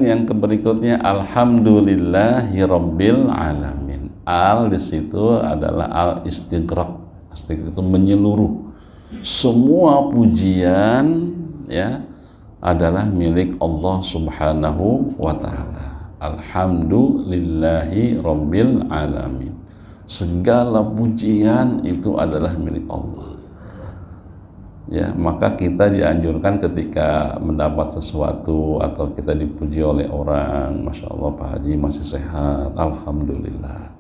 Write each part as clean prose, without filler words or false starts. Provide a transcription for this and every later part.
yang berikutnya alhamdulillahirabbil alamin. Al di situ adalah al istighraq. Istighraq itu menyeluruh. Semua pujian ya adalah milik Allah Subhanahu wa taala. Alhamdulillahi rabbil alamin. Segala pujian itu adalah milik Allah. Ya, maka kita dianjurkan ketika mendapat sesuatu atau kita dipuji oleh orang, Masya Allah Pak Haji masih sehat, alhamdulillah.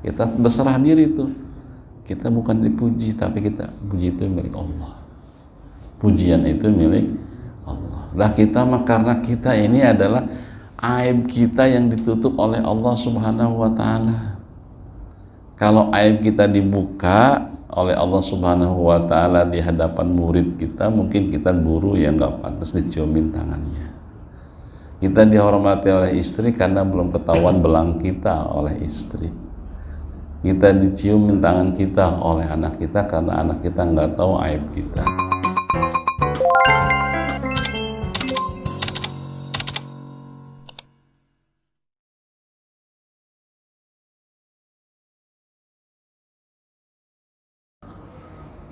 Kita berserah diri tuh. Kita bukan dipuji, tapi kita puji itu milik Allah. Pujian itu milik Allah. Lah kita mah karena kita ini adalah aib kita yang ditutup oleh Allah Subhanahu wa taala. Kalau aib kita dibuka oleh Allah Subhanahu wa taala di hadapan murid kita, mungkin kita guru yang enggak pantas diciumin tangannya. Kita dihormati oleh istri karena belum ketahuan belang kita oleh istri. Kita diciumin tangan kita oleh anak kita karena anak kita nggak tahu aib kita.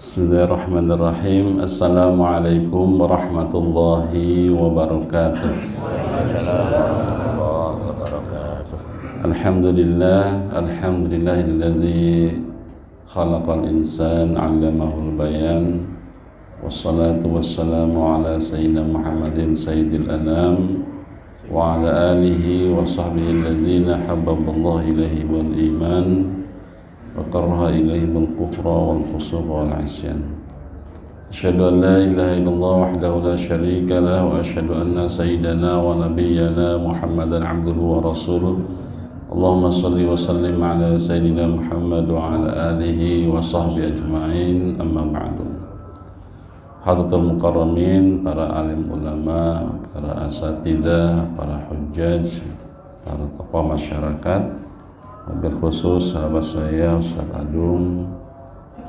Bismillahirrahmanirrahim. Assalamualaikum warahmatullahi wabarakatuh. Alhamdulillahilladzi khalaqal insan 'allamahul bayan. Wassalatu wassalamu ala sayyidina Muhammadin sayyidil anam wa ala alihi wa sahbihi alladzina habbaballahu ilaihi wal iman wa karaha ilaihimul kufra wal fusuqa wal 'isyan. Asyhadu an la ilaha illallah wahdahu la syarika lah wa asyhadu anna sayyidana wa nabiyyana Muhammadan 'abduhu wa rasuluh. Allahumma salli wa sallim ala sayyidina Muhammad wa ala alihi wa sahbihi ajma'in, amma ba'du. Hadratul mukarramin, para alim ulama, para asatidzah, para hujjaj, para tokoh masyarakat, wabil khusus sahabat saya Ustadz Adung,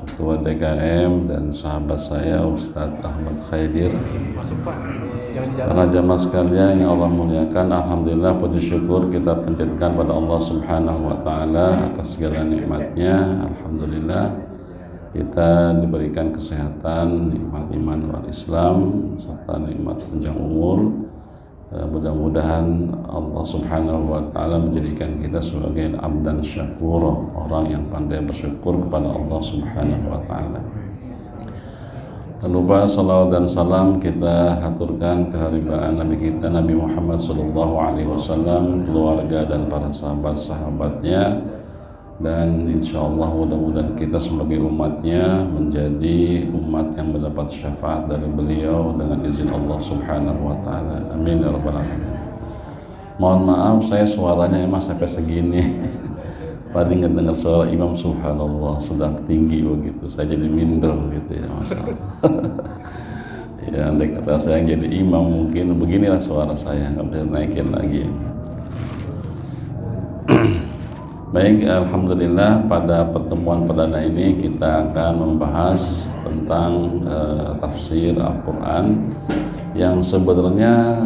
Ketua DKM, dan sahabat saya Ustadz Ahmad Khaidir, para jamaah sekalian yang Allah muliakan. Alhamdulillah, puji syukur kita panjatkan pada Allah Subhanahu wa taala atas segala nikmatnya. Alhamdulillah kita diberikan kesehatan, nikmat iman wal Islam, serta nikmat panjang umur. Mudah-mudahan Allah Subhanahu wa taala menjadikan kita sebagai abdan syakur, orang yang pandai bersyukur kepada Allah Subhanahu wa taala. Tak lupa salawat dan salam kita haturkan keharibaan Nabi kita Nabi Muhammad sallallahu alaihi wasallam, keluarga dan para sahabat-sahabatnya, dan insyaallah mudah-mudahan kita sebagai umatnya menjadi umat yang mendapat syafaat dari beliau dengan izin Allah Subhanahu wa taala. Amin ya rabbal alamin. Mohon maaf saya suaranya emang sampai segini. Tadi ngedengar suara imam, subhanallah, sedang tinggi begitu, saya jadi minder gitu ya, Masya Allah. Ya, andai kata saya jadi imam mungkin beginilah suara saya, nggak bisa naikin lagi. Baik, alhamdulillah pada pertemuan perdana ini kita akan membahas tentang tafsir Al-Quran yang sebenarnya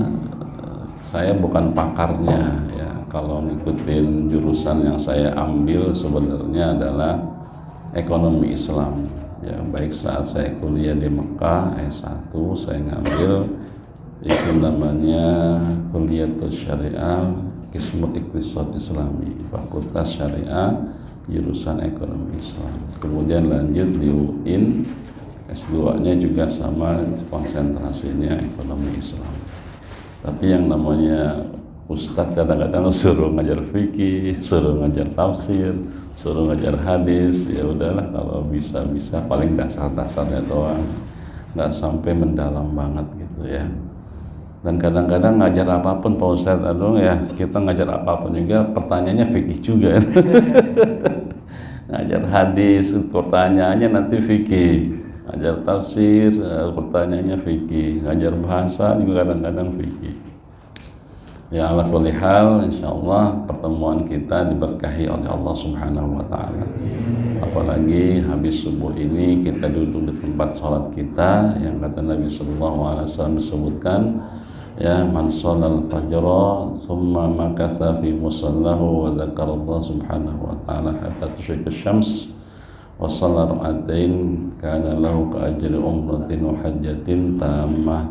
saya bukan pakarnya ya. Kalau ngikutin jurusan yang saya ambil sebenarnya adalah ekonomi Islam ya. Baik saat saya kuliah di Mekah S1 saya ngambil itu namanya Kuliatus Syariah Qismul Iqtisad Islami, Fakultas Syariah jurusan ekonomi Islam. Kemudian lanjut di UIN S2-nya juga sama, konsentrasinya ekonomi Islam. Tapi yang namanya Ustadz kadang-kadang suruh ngajar fikih, suruh ngajar tafsir, suruh ngajar hadis, ya udahlah kalau bisa paling dasar-dasarnya doang, nggak sampai mendalam banget gitu ya. Dan kadang-kadang ngajar apapun Pak Ustadz Adung ya, kita ngajar apapun juga pertanyaannya fikih juga. Ngajar hadis pertanyaannya nanti fikih, ngajar tafsir pertanyaannya fikih, ngajar bahasa juga kadang-kadang fikih. Ya, ala kulli hal, insyaallah pertemuan kita diberkahi oleh Allah Subhanahu wa taala. Apalagi habis subuh ini kita duduk di tempat sholat kita yang kata Nabi sallallahu alaihi wasallam disebutkan ya, man sholal fajra thumma makatha fi musallahu wa dzakara Allah subhanahu wa ta'ala hatta tusyriqa syams wa shalla rak'atain kana lahu ka ajri umratin wa hajjatin tammah.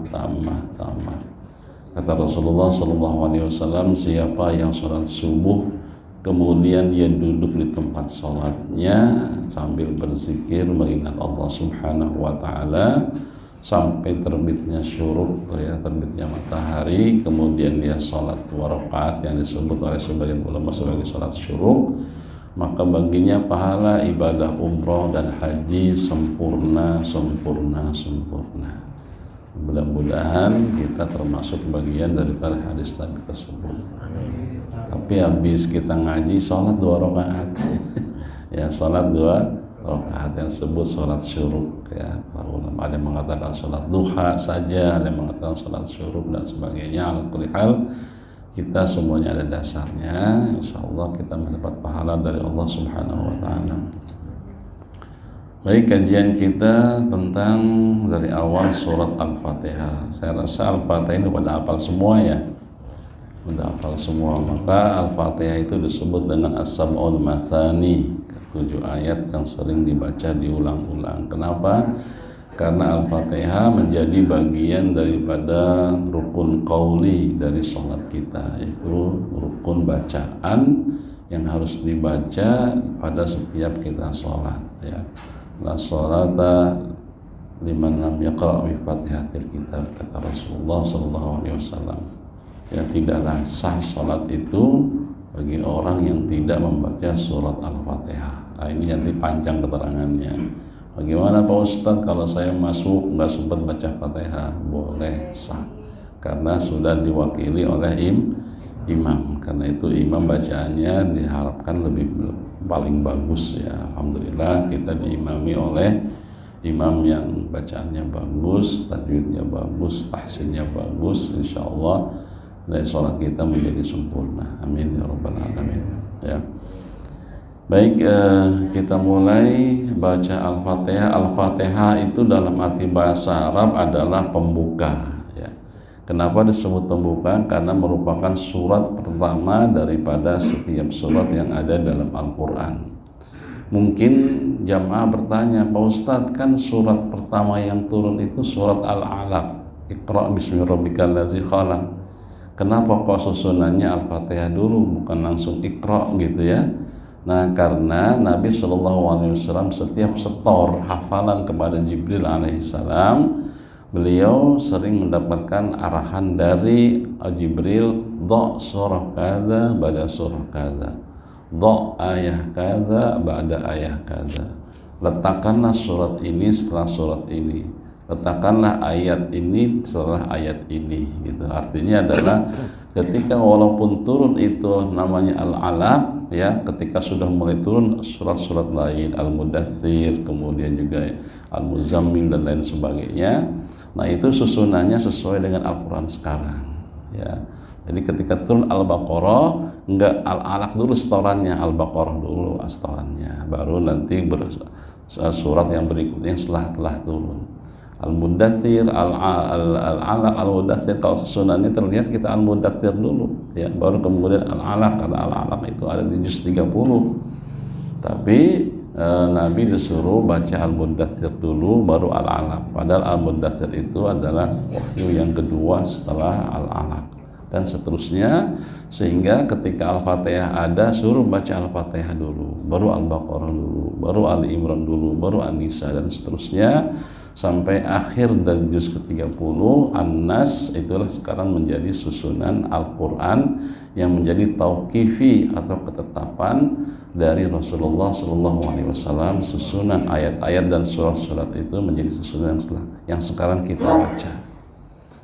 Kata Rasulullah sallallahu alaihi wasallam, siapa yang sholat subuh kemudian dia duduk di tempat sholatnya sambil berzikir mengingat Allah subhanahu wa ta'ala sampai terbitnya syuruk, ya, terbitnya matahari, kemudian dia sholat 2 rakaat yang disebut oleh sebagian ulama sebagai sholat syuruk, maka baginya pahala ibadah umroh dan haji sempurna. Mudah-mudahan kita termasuk bagian daripada hadis Nabi tersebut. Tapi habis kita ngaji sholat 2 rakaat ya, sholat 2 rakaat yang disebut sholat syuruk, ya. Ada yang mengatakan sholat duha saja, ada yang mengatakan sholat syuruk dan sebagainya. Ala kulli hal, kita semuanya ada dasarnya. Insyaallah kita mendapat pahala dari Allah subhanahu wa ta'ala. Baik, kajian kita tentang dari awal surat Al-Fatihah. Saya rasa Al-Fatihah ini pada hafal semua, ya. Sudah hafal semua. Maka Al-Fatihah itu disebut dengan As-Sab'ul Mathani, 7 ayat yang sering dibaca diulang-ulang. Kenapa? Karena Al-Fatihah menjadi bagian daripada rukun qauli dari sholat kita, yaitu rukun bacaan yang harus dibaca pada setiap kita sholat, ya. La sholata liman lam yaqra' bi Fatihatil Kitab, kata Rasulullah sallallahu alaihi wasallam. Ya, tidaklah sah sholat itu bagi orang yang tidak membaca surat Al-Fatihah. Nah, ini nanti panjang keterangannya. Bagaimana Pak Ustadz kalau saya masuk nggak sempat baca Fatihah? Boleh, sah, karena sudah diwakili oleh imam. Karena itu imam bacaannya diharapkan lebih paling bagus, ya. Alhamdulillah kita diimami oleh imam yang bacaannya bagus, tajwidnya bagus, tahsinnya bagus. Insyaallah dari sholat kita menjadi sempurna. Amin ya rabbal alamin, ya. Baik, kita mulai baca Al-Fatihah. Al-Fatihah itu dalam arti bahasa Arab adalah pembuka, ya. Kenapa disebut pembuka? Karena merupakan surat pertama daripada setiap surat yang ada dalam Al-Quran. Mungkin jamaah bertanya, Pak Ustadz, kan surat pertama yang turun itu surat Al-Alaq, Iqra' bismi rabbikal ladzi khalaq. Kenapa kok susunannya Al-Fatihah dulu, bukan langsung Iqra' gitu, ya? Nah, karena Nabi SAW setiap setor hafalan kepada Jibril alaihissalam, beliau sering mendapatkan arahan dari Jibril, dha' surah kada ba'da surah kada, dha' ayah kada ba'da ayah kada. Letakkanlah surat ini setelah surat ini, letakkanlah ayat ini setelah ayat ini, gitu. Artinya adalah ketika walaupun turun itu namanya Al-Alaq, ya, ketika sudah mulai turun surat-surat lain, Al-Mudaththir, kemudian juga Al-Muzammil dan lain sebagainya, nah itu susunannya sesuai dengan Al-Quran sekarang, ya. Jadi ketika turun Al-Baqarah, enggak Al-Alaq dulu setorannya, Al-Baqarah dulu setorannya, baru nanti surat yang berikutnya setelah turun. Al-Mudaththir, Al-Alaq, Al-Mudaththir, kalau susunannya terlihat kita Al-Mudaththir dulu, ya, baru kemudian Al-Alaq, karena Al-Alaq itu ada di juz 30. Tapi Nabi disuruh baca Al-Mudaththir dulu baru Al-Alaq, padahal Al-Mudaththir itu adalah wahyu yang kedua setelah Al-Alaq, dan seterusnya, sehingga ketika Al-Fatihah ada suruh baca Al-Fatihah dulu, baru Al-Baqarah dulu, baru Ali Imran dulu, baru An-Nisa, dan seterusnya sampai akhir dari juz ke-30 An-Nas. Itulah sekarang menjadi susunan Al-Quran yang menjadi tauqifi atau ketetapan dari Rasulullah SAW. Susunan ayat-ayat dan surat-surat itu menjadi susunan yang sekarang kita baca.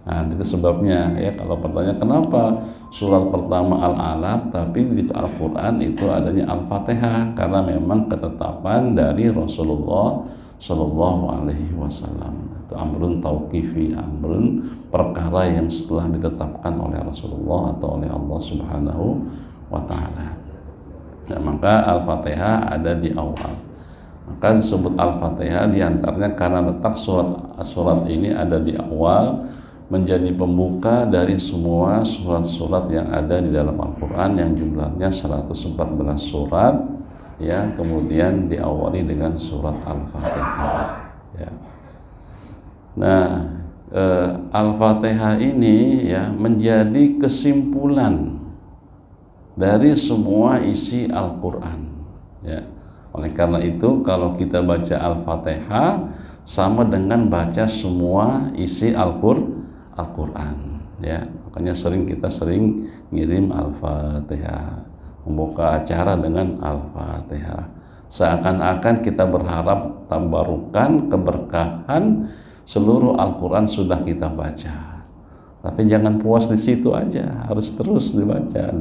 Nah, itu sebabnya, ya, kalau pertanyaan kenapa surat pertama Al-Alaq tapi di Al-Quran itu adanya Al-Fatihah, karena memang ketetapan dari Rasulullah Sallallahu Alaihi Wasallam. Itu amrun tauqifi, amrun perkara yang setelah ditetapkan oleh Rasulullah atau oleh Allah Subhanahu wa Ta'ala. Nah, maka Al-Fatihah ada di awal. Maka disebut Al-Fatihah diantaranya karena letak surat ini ada di awal, menjadi pembuka dari semua surat-surat yang ada di dalam Al-Quran yang jumlahnya 114 surat, ya, kemudian diawali dengan surat Al-Fatihah, ya. Nah, Al-Fatihah ini ya menjadi kesimpulan dari semua isi Al-Quran, ya. Oleh karena itu kalau kita baca Al-Fatihah sama dengan baca semua isi Al-Quran, ya. Makanya kita sering ngirim Al-Fatihah, membuka acara dengan Al-Fatihah, seakan-akan kita berharap tabarukan, keberkahan seluruh Al-Quran sudah kita baca. Tapi jangan puas di situ aja, harus terus dibaca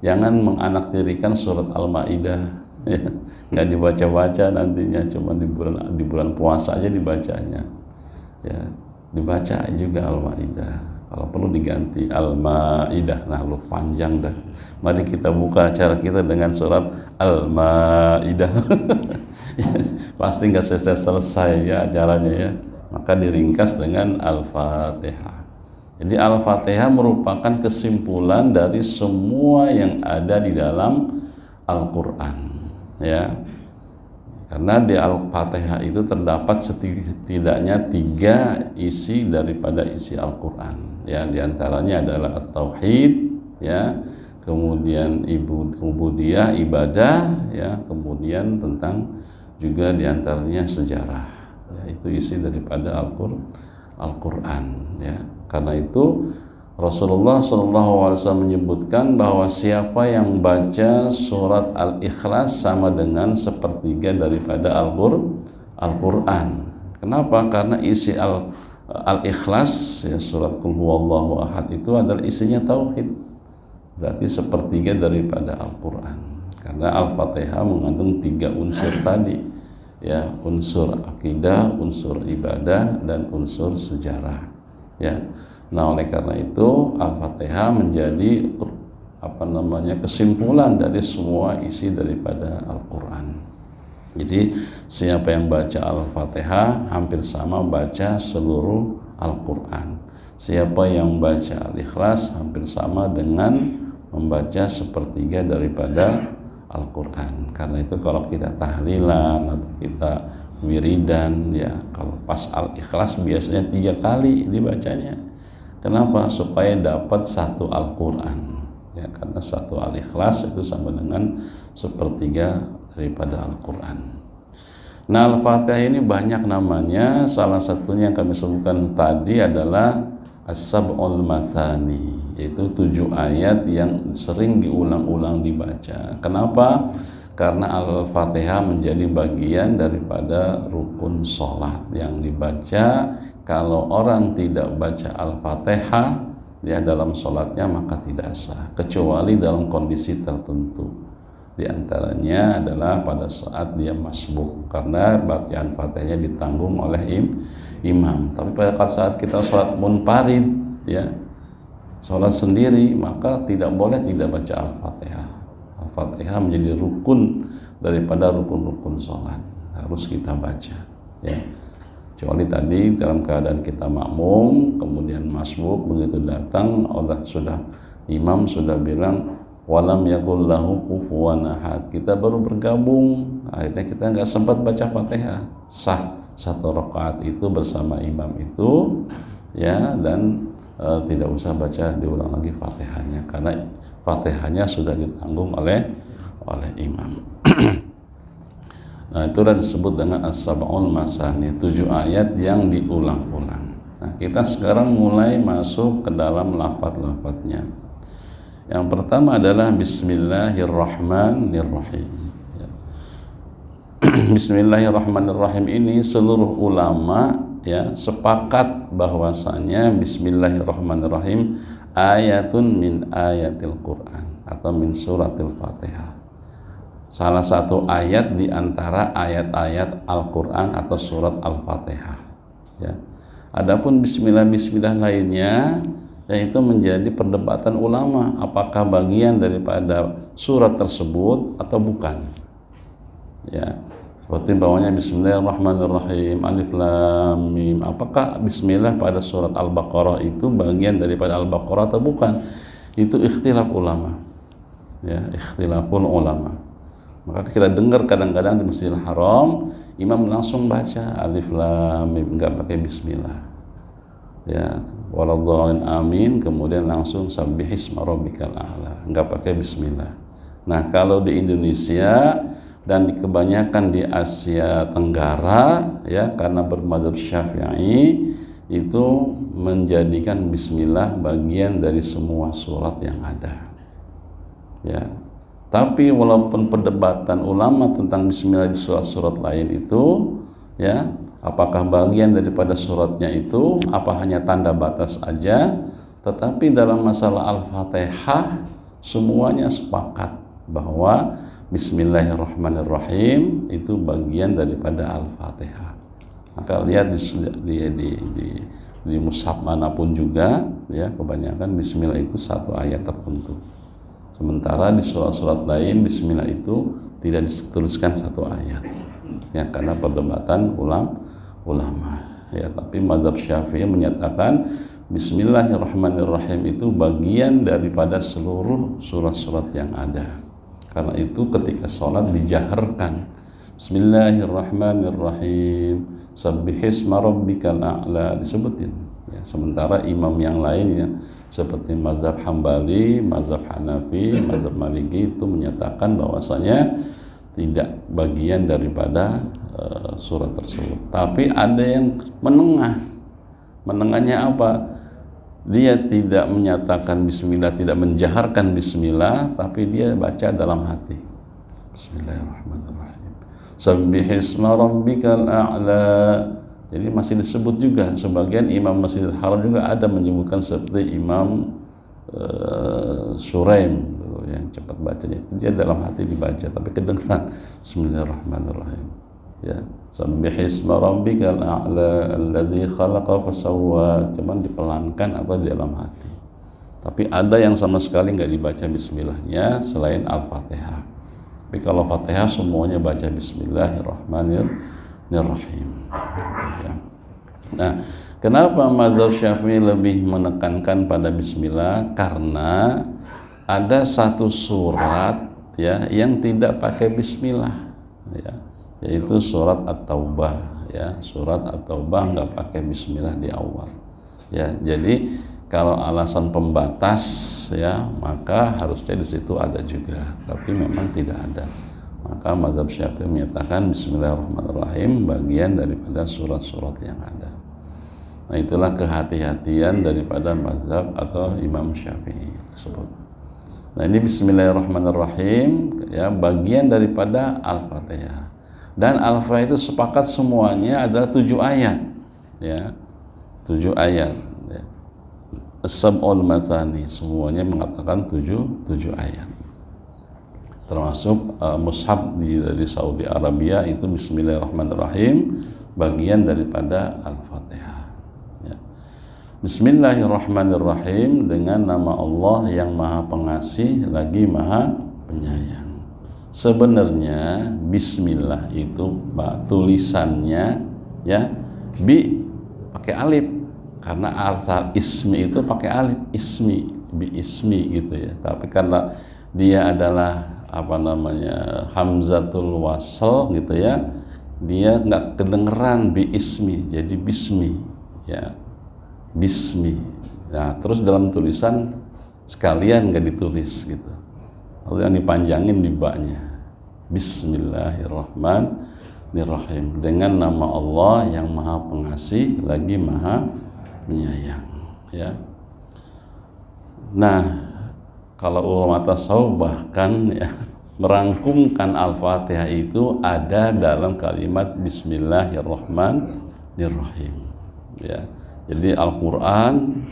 jangan menganaktirikan surat Al-Maidah, ya. Nggak dibaca-baca nantinya, cuma di bulan puasa aja dibacanya, ya. Dibaca juga Al-Maidah, kalau perlu diganti Al-Maidah, nah lu panjang dah. Mari kita buka acara kita dengan surat Al-Maidah. Pasti nggak selesai ya acaranya, ya. Maka diringkas dengan Al-Fatihah. Jadi Al-Fatihah merupakan kesimpulan dari semua yang ada di dalam Al-Quran, ya. Karena di Al-Fatihah itu terdapat setidaknya 3 isi daripada isi Al-Quran, ya. Di antaranya adalah At-Tauhid, ya, kemudian Ubudiyah, ibadah, ya, kemudian tentang juga di antaranya sejarah, ya. Itu isi daripada Al-Quran, ya. Karena itu Rasulullah SAW menyebutkan bahwa siapa yang baca surat Al-Ikhlas sama dengan sepertiga daripada Al-Quran. Kenapa? Karena isi Al-Ikhlas, ya, surat Qul Huwallahu Ahad itu adalah isinya tauhid, berarti sepertiga daripada Al-Quran. Karena Al-Fatihah mengandung 3 unsur tadi, ya, unsur akidah, unsur ibadah, dan unsur sejarah, ya. Nah, oleh karena itu Al-Fatihah menjadi kesimpulan dari semua isi daripada Al-Quran. Jadi siapa yang baca Al-Fatihah hampir sama baca seluruh Al-Quran. Siapa yang baca Al-Ikhlas hampir sama dengan membaca sepertiga daripada Al-Quran. Karena itu kalau kita tahlilan atau kita wiridan, ya, kalau pas Al-Ikhlas biasanya 3 kali dibacanya. Kenapa? Supaya dapat 1 Al-Quran, ya, karena 1 Al-Ikhlas itu sama dengan sepertiga daripada Al-Quran. Nah, Al-Fatihah ini banyak namanya. Salah satunya yang kami sebutkan tadi adalah As-Sab'ul Mathani, yaitu 7 ayat yang sering diulang-ulang dibaca. Kenapa? Karena Al-Fatihah menjadi bagian daripada rukun sholat yang dibaca. Kalau orang tidak baca Al-Fatihah, ya, dalam sholatnya maka tidak sah, kecuali dalam kondisi tertentu. Di antaranya adalah pada saat dia masbuk, karena bacaan Fatihahnya ditanggung oleh imam. Tapi pada saat kita sholat munfarid, ya, sholat sendiri, maka tidak boleh tidak baca Al-Fatihah. Al-Fatihah menjadi rukun daripada rukun-rukun sholat, harus kita baca, ya. Kecuali tadi dalam keadaan kita makmum, kemudian masbuk, begitu datang imam sudah bilang walam yakul lahu kufuwan ahad, kita baru bergabung, akhirnya kita nggak sempat baca Fatihah, sah 1 rakaat itu bersama imam itu, ya, dan tidak usah baca diulang lagi Fatihahnya, karena Fatihahnya sudah ditanggung oleh imam. Nah, itulah disebut dengan As-Sab'ul Masani, 7 ayat yang diulang-ulang. Nah, kita sekarang mulai masuk ke dalam lafaz-lafaznya. Yang pertama adalah Bismillahirrahmanirrahim. Bismillahirrahmanirrahim ini seluruh ulama, ya, sepakat bahwasanya Bismillahirrahmanirrahim ayatun min ayatil Quran atau min suratil Fatihah. Salah satu ayat di antara ayat-ayat Al-Quran atau surat Al-Fatihah, ya. Adapun bismillah lainnya, yaitu menjadi perdebatan ulama, apakah bagian daripada surat tersebut atau bukan, ya. Seperti bawahnya Bismillahirrahmanirrahim, Alif Lam Mim. Apakah Bismillah pada surat Al-Baqarah itu bagian daripada Al-Baqarah atau bukan? Itu ikhtilaf ulama, ya, ikhtilaful ulama. Maka kita dengar kadang-kadang di Masjidil Haram imam langsung baca Alif Lam Mim, enggak pakai Bismillah, ya, waladhdallin amin, kemudian langsung sabbihisma rabbikal a'la, enggak pakai Bismillah. Nah, kalau di Indonesia dan di kebanyakan di Asia Tenggara, ya, karena bermadzhab Syafi'i, itu menjadikan Bismillah bagian dari semua surat yang ada, ya. Tapi walaupun perdebatan ulama tentang Bismillah di surat-surat lain itu, ya, apakah bagian daripada suratnya itu, apa hanya tanda batas aja, tetapi dalam masalah Al-Fatihah semuanya sepakat bahwa Bismillahirrahmanirrahim itu bagian daripada Al-Fatihah. Maka lihat di mushaf manapun juga, ya, kebanyakan Bismillah itu satu ayat tertentu. Sementara di surat-surat lain Bismillah itu tidak dituliskan satu ayat, ya, karena perdebatan ulama, ya. Tapi mazhab Syafi'i menyatakan Bismillahirrahmanirrahim itu bagian daripada seluruh surat-surat yang ada. Karena itu ketika sholat dijaharkan Bismillahirrahmanirrahim, sabbihisma rabbikal a'la, disebutin, ya. Sementara imam yang lainnya seperti mazhab Hambali, mazhab Hanafi, mazhab Maliki itu menyatakan bahwasanya tidak bagian daripada surat tersebut. Tapi ada yang menengahnya apa? Dia tidak menyatakan Bismillah, tidak menjaharkan Bismillah, tapi dia baca dalam hati Bismillahirrahmanirrahim, sabbihisma rabbikal a'la. Jadi masih disebut juga. Sebagian imam Masjidil Haram juga ada menyebutkan seperti Imam Suraim yang cepat bacanya, itu dia dalam hati dibaca tapi kedengaran Bismillahirrahmanirrahim, ya, sabbihisma rabbikal a'la alladzi khalaqa fasawwa, cuman dipelankan atau di dalam hati. Tapi ada yang sama sekali nggak dibaca Bismillahnya selain Al-Fatihah. Tapi kalau Fatihah semuanya baca Bismillahirrahmanirrahim, ya. Nah, kenapa mazhab Syafi'i lebih menekankan pada Bismillah? Karena ada satu surat, ya, yang tidak pakai Bismillah, ya, yaitu surat At-Taubah, ya. Surat At-Taubah nggak pakai Bismillah di awal, ya. Jadi kalau alasan pembatas, ya, maka harusnya di situ ada juga, tapi memang tidak ada. Maka mazhab Syafi'i menyatakan Bismillahirrahmanirrahim bagian daripada surat-surat yang ada. Nah, itulah kehati-hatian daripada mazhab atau Imam Syafi'i tersebut. Nah, ini Bismillahirrahmanirrahim, ya, bagian daripada Al-Fatihah. Dan Al-Fatihah itu sepakat semuanya adalah 7 ayat, ya, 7 ayat, ya. As-sab'ul mathani, semuanya mengatakan 7 ayat. Termasuk mushaf dari Saudi Arabia itu Bismillahirrahmanirrahim bagian daripada Al-Fatihah, ya. Bismillahirrahmanirrahim dengan nama Allah yang Maha Pengasih lagi Maha Penyayang. Sebenarnya Bismillah itu tulisannya, ya, pakai alif, karena asal ismi itu pakai alif, ismi, bi ismi gitu, ya. Tapi karena dia adalah hamzatul wasl gitu, ya, dia nggak kedengeran bi ismi, jadi bismi, ya, bismi. Nah, terus dalam tulisan sekalian nggak ditulis gitu, lalu yang dipanjangin di baknya, Bismillahirrahmanirrahim dengan nama Allah yang Maha Pengasih lagi Maha Penyayang, ya. Nah, kalau ulama tasawuf bahkan, ya, merangkumkan Al-Fatihah itu ada dalam kalimat Bismillahirrahmanirrahim, ya. Jadi Al-Quran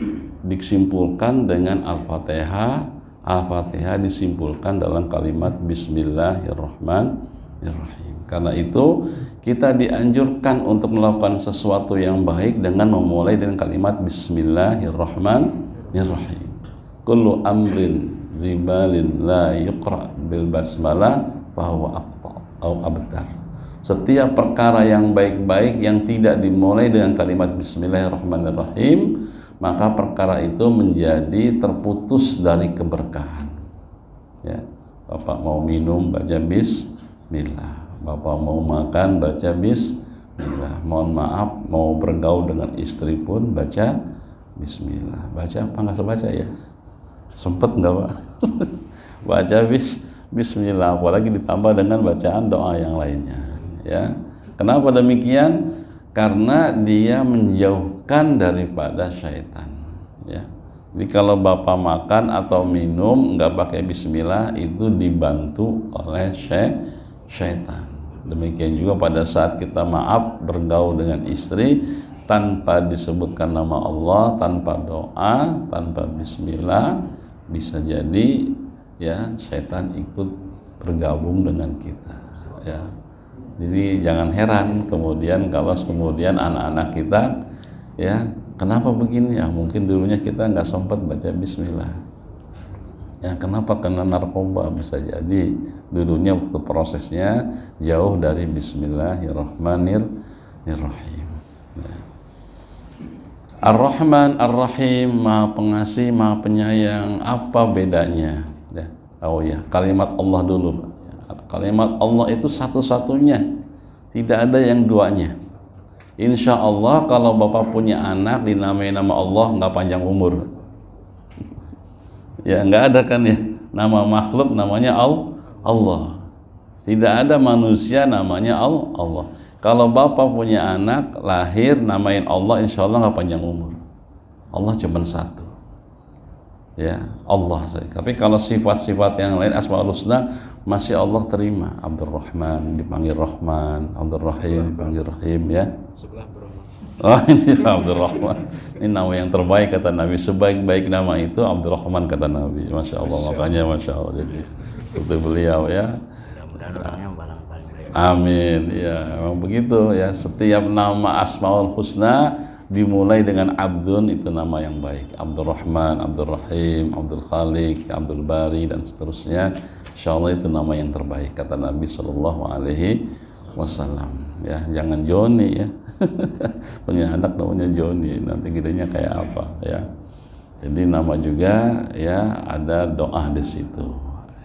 disimpulkan dengan Al-Fatihah, Al-Fatihah disimpulkan dalam kalimat Bismillahirrahmanirrahim. Karena itu kita dianjurkan untuk melakukan sesuatu yang baik dengan memulai dengan kalimat Bismillahirrahmanirrahim. Kullu amrin zibalin la yuqra bil basmalah fahuwa aqta au abtar. Setiap perkara yang baik-baik yang tidak dimulai dengan kalimat Bismillahirrahmanirrahim, maka perkara itu menjadi terputus dari keberkahan. Ya, Bapak mau minum baca Bismillah, Bapak mau makan baca Bismillah, mohon maaf mau bergaul dengan istri pun baca Bismillah. Baca apa nggak baca ya? Sempet nggak Pak? Baca Bismillah, apalagi ditambah dengan bacaan doa yang lainnya. Ya, kenapa demikian? Karena dia menjauhkan daripada syaitan. Ya, jadi kalau Bapak makan atau minum nggak pakai Bismillah itu dibantu oleh syaitan. Demikian juga pada saat kita maaf bergaul dengan istri tanpa disebutkan nama Allah, tanpa doa, tanpa Bismillah, bisa jadi ya syaitan ikut bergabung dengan kita. Ya, jadi jangan heran kemudian kalau kemudian anak-anak kita ya kenapa begini ya, mungkin dulunya kita nggak sempat baca Bismillah. Ya, kenapa kena narkoba, bisa jadi dulunya waktu prosesnya jauh dari Bismillahirrahmanirrahim. Ya. Ar-Rahman Ar-Rahim, Maha Pengasih, Maha Penyayang. Apa bedanya? Ya. Oh ya, kalimat Allah dulu. Kalimat Allah itu satu-satunya, tidak ada yang duanya. Insya Allah kalau Bapak punya anak dinamai nama Allah nggak panjang umur. Ya nggak ada kan ya, nama makhluk namanya Allah. Tidak ada manusia namanya Allah. Kalau Bapak punya anak lahir namain Allah, insya Allah nggak panjang umur. Allah cuma satu. Ya Allah saja. Tapi kalau sifat-sifat yang lain Asmaul Husna masih Allah terima. Abdurrahman dipanggil Rahman, Abdurrahim dipanggil Rahim ya. Sebelah Brahman. Oh ini Abdurrahman. Ini nama yang terbaik kata Nabi. Sebaik-baik nama itu Abdurrahman kata Nabi. Masya Allah. Makanya Masya Allah. Jadi seperti beliau ya. Mudah-mudahan orangnya paling baik. Amin. Ya memang begitu ya. Setiap nama Asmaul Husna dimulai dengan Abdun itu nama yang baik. Abdurrahman, Abdurrahim, Abdul Khaliq, Abdul Bari dan seterusnya. Insya Allah itu nama yang terbaik kata Nabi Shallallahu Alaihi Wasallam. Ya jangan Joni ya. Punya anak namanya Joni, nanti gedenya kayak apa ya. Jadi nama juga ya ada doa di situ,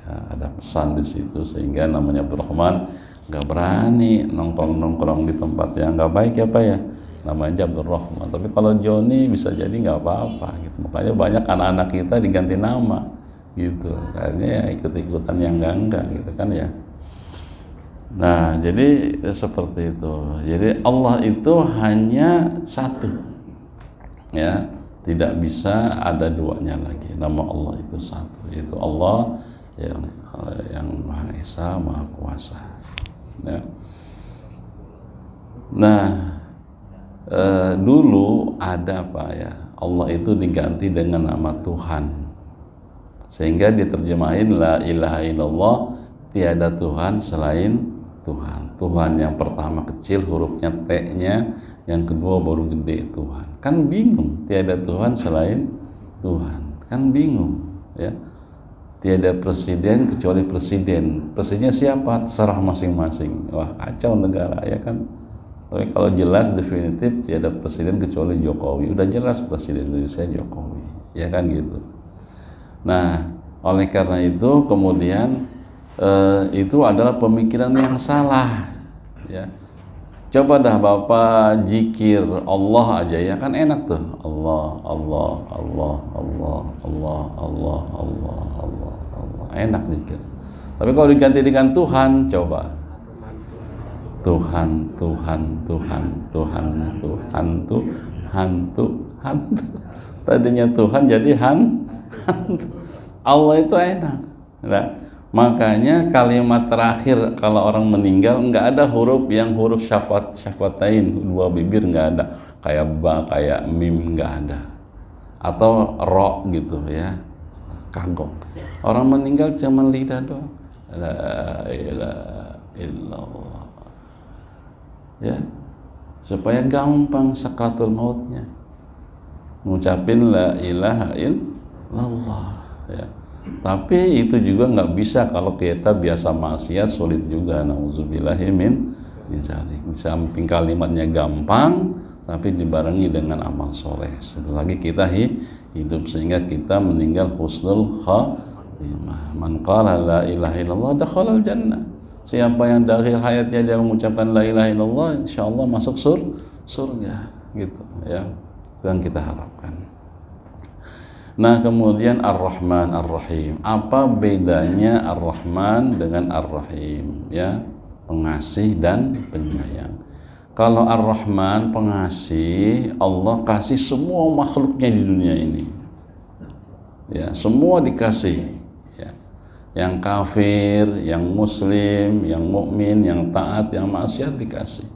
ya, ada pesan di situ sehingga namanya Abdurrahman nggak berani nongkrong di tempat yang nggak baik ya Pak ya. Namanya Abdurrahman. Tapi kalau Joni bisa jadi nggak apa-apa gitu. Makanya banyak anak-anak kita diganti nama gitu. Kayaknya ya ikut-ikutan yang enggak gitu kan ya. Nah, jadi seperti itu. Jadi Allah itu hanya satu. Ya, tidak bisa ada duanya lagi. Nama Allah itu satu, yaitu Allah yang Maha Esa, Maha Kuasa. Ya. Nah, dulu ada apa ya? Allah itu diganti dengan nama Tuhan. Sehingga diterjemahin la ilaha illallah, tiada Tuhan selain Tuhan. Tuhan yang pertama kecil hurufnya T-nya, yang kedua baru gede Tuhan. Kan bingung, tiada Tuhan selain Tuhan. Kan bingung, ya. Tiada presiden kecuali presiden. Presidennya siapa? Terserah masing-masing. Wah, kacau negara, ya kan? Tapi kalau jelas definitif tiada presiden kecuali Jokowi. Udah jelas presiden Indonesia Jokowi, ya kan gitu. Nah, oleh karena itu kemudian itu adalah pemikiran yang salah ya. Coba dah Bapak zikir Allah aja ya kan enak tuh. Allah Allah Allah Allah Allah Allah Allah Allah Allah, enak zikir. Tapi kalau diganti dengan Tuhan, coba Tuhan Tuhan Tuhan Tuhan Tuhan Tuhan Tuhan. Tadinya Tuhan jadi hantu. Allah itu enak. Nah, makanya kalimat terakhir kalau orang meninggal nggak ada huruf yang huruf syafatain, dua bibir nggak ada, kayak ba, kayak mim nggak ada, atau ro gitu ya, kagok. Orang meninggal cuma lidah doang, la ilaha illallah, ya, supaya gampang sakratul mautnya, ngucapin la ilaha illallah, ya. Tapi itu juga nggak bisa kalau kita biasa maksiat, sulit juga. Nauzubillahi min Bizalik. Di samping kalimatnya gampang, tapi dibarengi dengan amal soleh. Selagi kita hidup, sehingga kita meninggal husnul khatimah. Man qala la ilaha illallah dakhala al-jannah. Siapa yang di akhir hayatnya dia mengucapkan la ilaha illallah, insyaallah masuk surga, gitu ya. Itu yang kita harapkan. Nah, kemudian Ar-Rahman Ar-Rahim. Apa bedanya Ar-Rahman dengan Ar-Rahim? Ya, pengasih dan penyayang. Kalau Ar-Rahman pengasih, Allah kasih semua makhluknya di dunia ini. Ya, semua dikasih. Ya. Yang kafir, yang muslim, yang mukmin, yang taat, yang maksiat dikasih.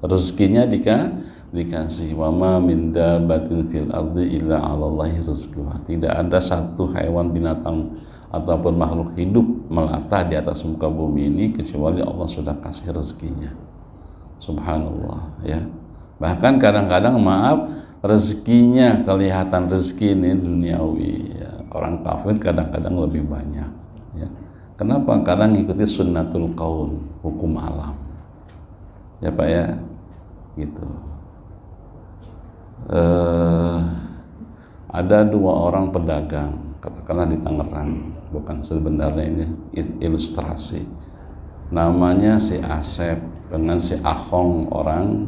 Rezekinya dikasih. Wa ma min dabbatin fil ardi illa 'alallahi rizquha. Tidak ada satu hewan, binatang ataupun makhluk hidup melata di atas muka bumi ini kecuali Allah sudah kasih rezekinya. Subhanallah, ya. Bahkan kadang-kadang rezekinya kelihatan rezeki ini duniawi, ya. Orang kafir kadang-kadang lebih banyak, ya. Kenapa? Kadang ngikuti sunnatul kaun, hukum alam, ya Pak ya, gitu. Ada dua orang pedagang, katakanlah di Tangerang, bukan sebenarnya, ini ilustrasi. Namanya si Asep dengan si Ahong, orang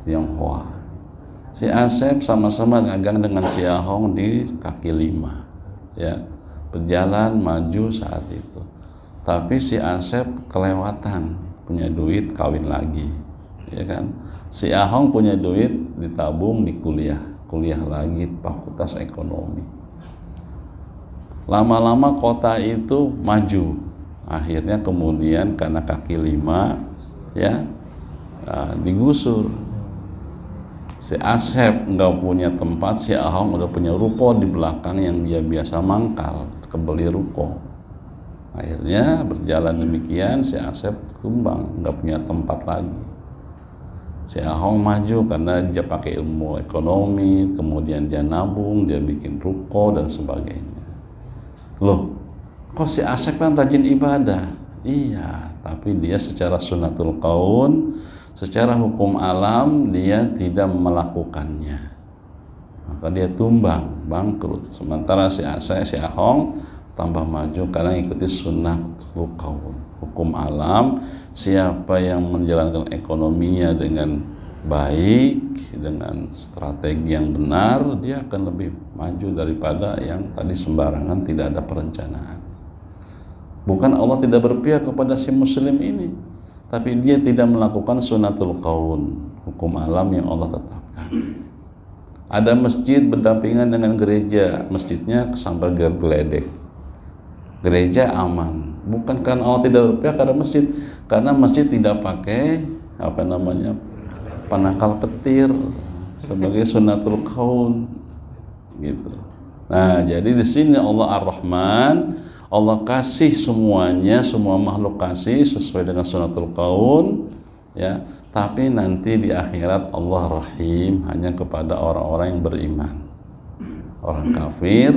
Tionghoa. Si Asep sama-sama dagang dengan si Ahong di kaki lima, ya, berjalan maju saat itu. Tapi si Asep kelewatan, punya duit kawin lagi, ya kan. Si Ahong punya duit ditabung di kuliah lagi fakultas ekonomi. Lama-lama kota itu maju. Akhirnya kemudian karena kaki lima, ya, digusur. Si Asep nggak punya tempat, si Ahong udah punya ruko di belakang yang dia biasa mangkal, kebeli ruko. Akhirnya berjalan demikian, si Asep tumbang, nggak punya tempat lagi. Si Ahong maju karena dia pakai ilmu ekonomi, kemudian dia nabung, dia bikin ruko dan sebagainya. Loh, kok si Asep kan rajin ibadah? Iya, tapi dia secara sunnatul kaun, secara hukum alam dia tidak melakukannya, maka dia tumbang, bangkrut. Sementara si Asep, si Ahong tambah maju karena ikuti sunnatul kaun, hukum alam. Siapa yang menjalankan ekonominya dengan baik, dengan strategi yang benar, dia akan lebih maju daripada yang tadi sembarangan, tidak ada perencanaan. Bukan Allah tidak berpihak kepada si muslim ini, tapi dia tidak melakukan sunnatul kaun, hukum alam yang Allah tetapkan. Ada masjid berdampingan dengan gereja, masjidnya kesambar geledek, gereja aman. Bukan karena Allah tidak berpihak pada masjid, karena masjid tidak pakai penangkal petir sebagai sunnatul kaun, gitu. Nah, jadi di sini Allah Ar-Rahman, Allah kasih semuanya, semua makhluk kasih sesuai dengan sunnatul kaun, ya. Tapi nanti di akhirat Allah Rahim hanya kepada orang-orang yang beriman. Orang kafir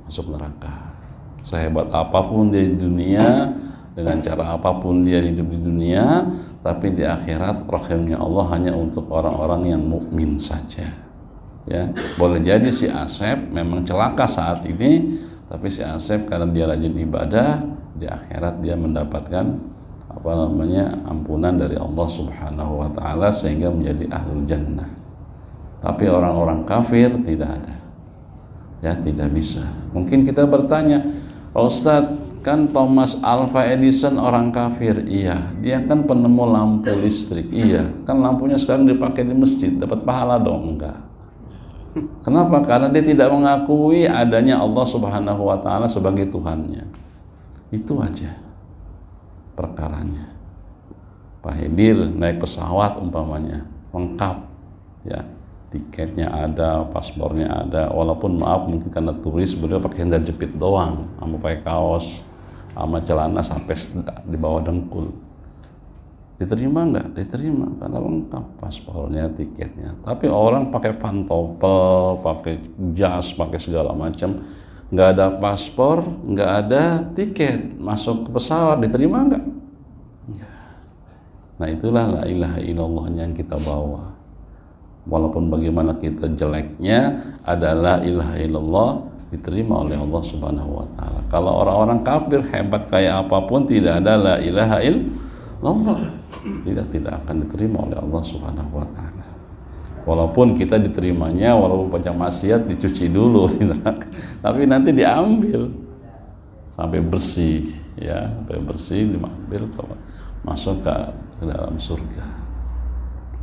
masuk neraka. Sehebat apapun dia di dunia, dengan cara apapun dia hidup di dunia, tapi di akhirat rahimnya Allah hanya untuk orang-orang yang mukmin saja. Ya, boleh jadi si Asep memang celaka saat ini, tapi si Asep karena dia rajin ibadah, di akhirat dia mendapatkan ampunan dari Allah Subhanahu wa taala sehingga menjadi ahlul jannah. Tapi orang-orang kafir tidak ada. Ya, tidak bisa. Mungkin kita bertanya, Pak Ustadz, kan Thomas Alva Edison orang kafir? Iya. Dia kan penemu lampu listrik? Iya. Kan lampunya sekarang dipakai di masjid, dapat pahala dong? Enggak. Kenapa? Karena dia tidak mengakui adanya Allah Subhanahu wa taala sebagai Tuhannya. Itu aja perkaranya. Pak Hidir naik pesawat umpamanya, lengkap, ya, tiketnya ada, paspornya ada, walaupun maaf mungkin karena turis beliau pakai sandal jepit doang, sama pakai kaos, sama celana sampai di bawah dengkul. Diterima nggak? Diterima karena lengkap paspornya, tiketnya. Tapi orang pakai pantopel, pakai jas, pakai segala macam, nggak ada paspor, nggak ada tiket, masuk ke pesawat, diterima nggak? Nah itulah la ilaha illallahnya yang kita bawa. Walaupun bagaimana kita jeleknya, ada la ilaha illallah diterima oleh Allah Subhanahu wa taala. Kalau orang-orang kafir hebat kayak apapun, tidak ada la ilaha illallah, tidak akan diterima oleh Allah Subhanahu wa taala. Walaupun kita diterimanya, walaupun banyak maksiat dicuci dulu tapi nanti diambil sampai bersih, ya, sampai bersih diambil masuk ke dalam surga.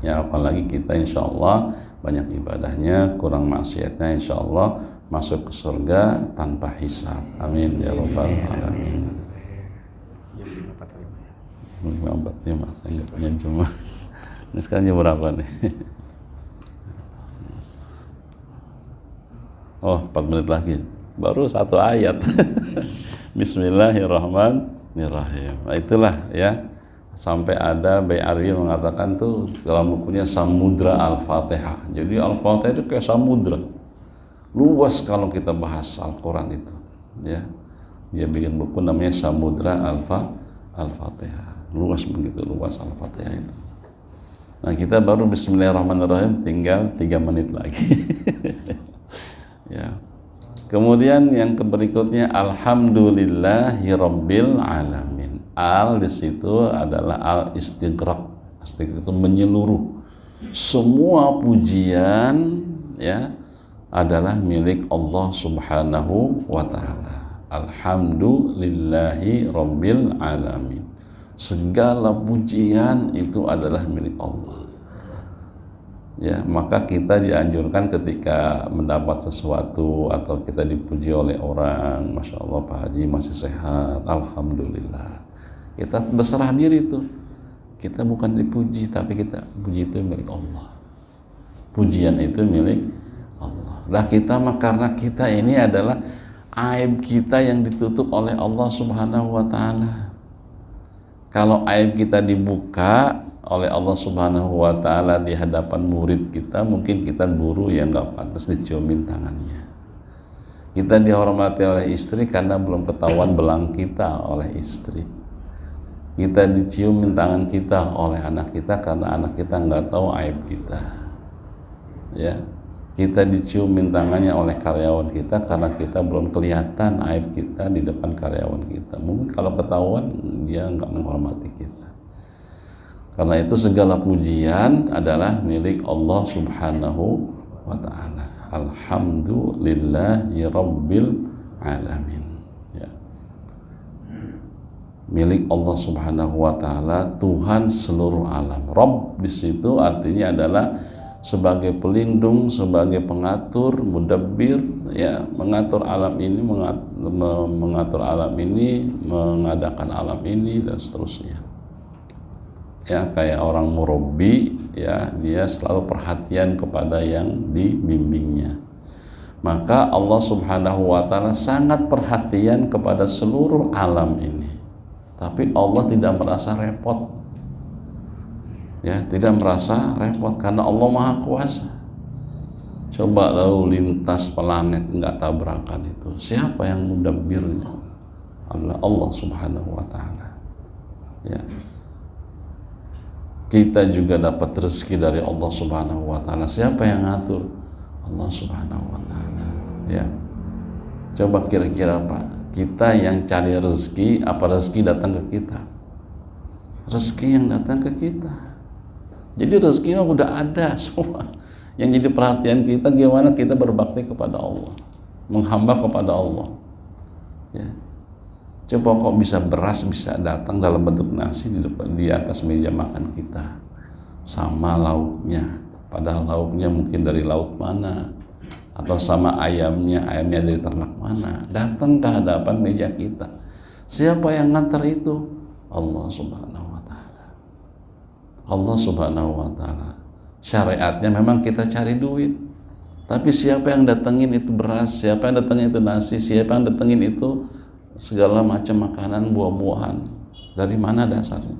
Ya, apalagi kita insya Allah banyak ibadahnya, kurang maksiatnya, insya Allah masuk ke surga tanpa hisab. Amin ya rabbal alamin. Jam 5.45. 5.45, saya nggak punya jam. Ini sekarang jam berapa nih? Oh, 4 menit lagi. Baru 1 ayat. Bismillahirrahmanirrahim. Nah, itulah ya. Sampai ada Bayarwi mengatakan tuh dalam bukunya Samudra Al-Fatihah. Jadi Al-Fatihah itu kayak samudra. Luas kalau kita bahas Al-Quran itu. Ya. Dia bikin buku namanya Samudra Al-Fatihah. Luas begitu, luas Al-Fatihah itu. Nah, kita baru Bismillahirrahmanirrahim, tinggal 3 menit lagi. Ya. Kemudian yang berikutnya Alhamdulillahirabbil alamin. Al di situ adalah al istighraq. Istighraq itu menyeluruh. Semua pujian ya adalah milik Allah Subhanahu wa taala. Alhamdulillahirabbil alamin. Segala pujian itu adalah milik Allah. Ya, maka kita dianjurkan ketika mendapat sesuatu atau kita dipuji oleh orang, Masya Allah Pak Haji masih sehat, Alhamdulillah, kita berserah diri tuh. Kita bukan dipuji, tapi kita puji itu milik Allah. Pujian itu milik Allah. Lah kita mah karena kita ini adalah aib kita yang ditutup oleh Allah Subhanahu wa taala. Kalau aib kita dibuka oleh Allah Subhanahu wa taala di hadapan murid kita, mungkin kita guru yang nggak pantas diciumin tangannya. Kita dihormati oleh istri karena belum ketahuan belang kita oleh istri. Kita diciumin tangan kita oleh anak kita karena anak kita nggak tahu aib kita. Ya, kita diciumin tangannya oleh karyawan kita karena kita belum kelihatan aib kita di depan karyawan kita. Mungkin kalau ketahuan dia nggak menghormati kita. Karena itu segala pujian adalah milik Allah Subhanahu wa ta'ala. Alhamdulillahi rabbil alamin. Ya. Milik Allah Subhanahu wa ta'ala, Tuhan seluruh alam. Rabb di situ artinya adalah sebagai pelindung, sebagai pengatur, mudabbir, ya, mengatur alam ini, mengatur alam ini, mengadakan alam ini dan seterusnya. Ya, kayak orang murabbi, ya, dia selalu perhatian kepada yang dibimbingnya. Maka Allah Subhanahu wa ta'ala sangat perhatian kepada seluruh alam ini. Tapi Allah tidak merasa repot. Ya, tidak merasa repot karena Allah Maha Kuasa. Coba lalu lintas planet nggak tabrakan itu. Siapa yang mudabbirnya? Adalah Allah Subhanahu wa ta'ala. Ya. Kita juga dapat rezeki dari Allah Subhanahu wa ta'ala. Siapa yang ngatur? Allah Subhanahu wa ta'ala. Ya. Coba kira-kira Pak, kita yang cari rezeki, apa rezeki datang ke kita? Rezeki yang datang ke kita. Jadi rezekinya udah ada semua. Yang jadi perhatian kita gimana kita berbakti kepada Allah, menghamba kepada Allah. Ya. Coba kok bisa beras bisa datang dalam bentuk nasi di atas meja makan kita sama lauknya, padahal lauknya mungkin dari laut mana, atau sama ayamnya dari ternak mana, datang ke hadapan meja kita. Siapa yang ngantar itu? Allah Subhanahu wa ta'ala. Allah Subhanahu wa ta'ala. Syariatnya memang kita cari duit, tapi siapa yang datengin itu beras, siapa yang datengin itu nasi, siapa yang datengin itu segala macam makanan, buah-buahan, dari mana dasarnya?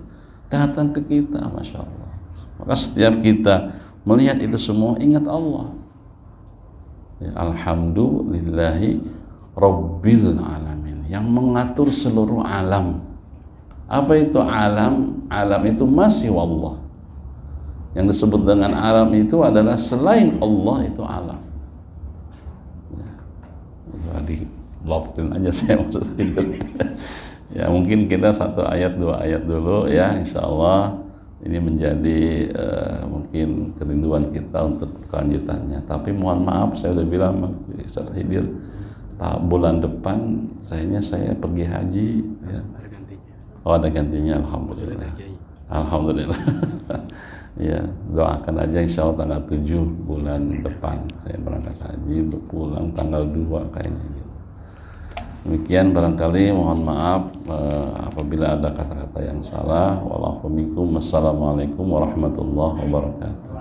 Datang ke kita, Masya Allah. Maka setiap kita melihat itu semua, ingat Allah. Ya, Alhamdulillahi Rabbil alamin, yang mengatur seluruh alam. Apa itu alam? Alam itu masih wallah. Yang disebut dengan alam itu adalah selain Allah itu alam. Ya, dilopetin aja saya maksudnya. Ya mungkin kita 1 ayat 2 ayat dulu ya, insya Allah ini menjadi mungkin kerinduan kita untuk kelanjutannya. Tapi mohon maaf saya udah bilang Ustaz Khidir, bulan depan saya pergi haji ya. Ada gantinya. Oh ada gantinya, alhamdulillah. Alhamdulillah. Ya, doakan aja insya Allah tanggal 7 bulan depan saya berangkat haji, pulang tanggal 2 kayaknya gitu. Demikian barangkali, mohon maaf apabila ada kata-kata yang salah. Wassalamualaikum warahmatullahi wabarakatuh.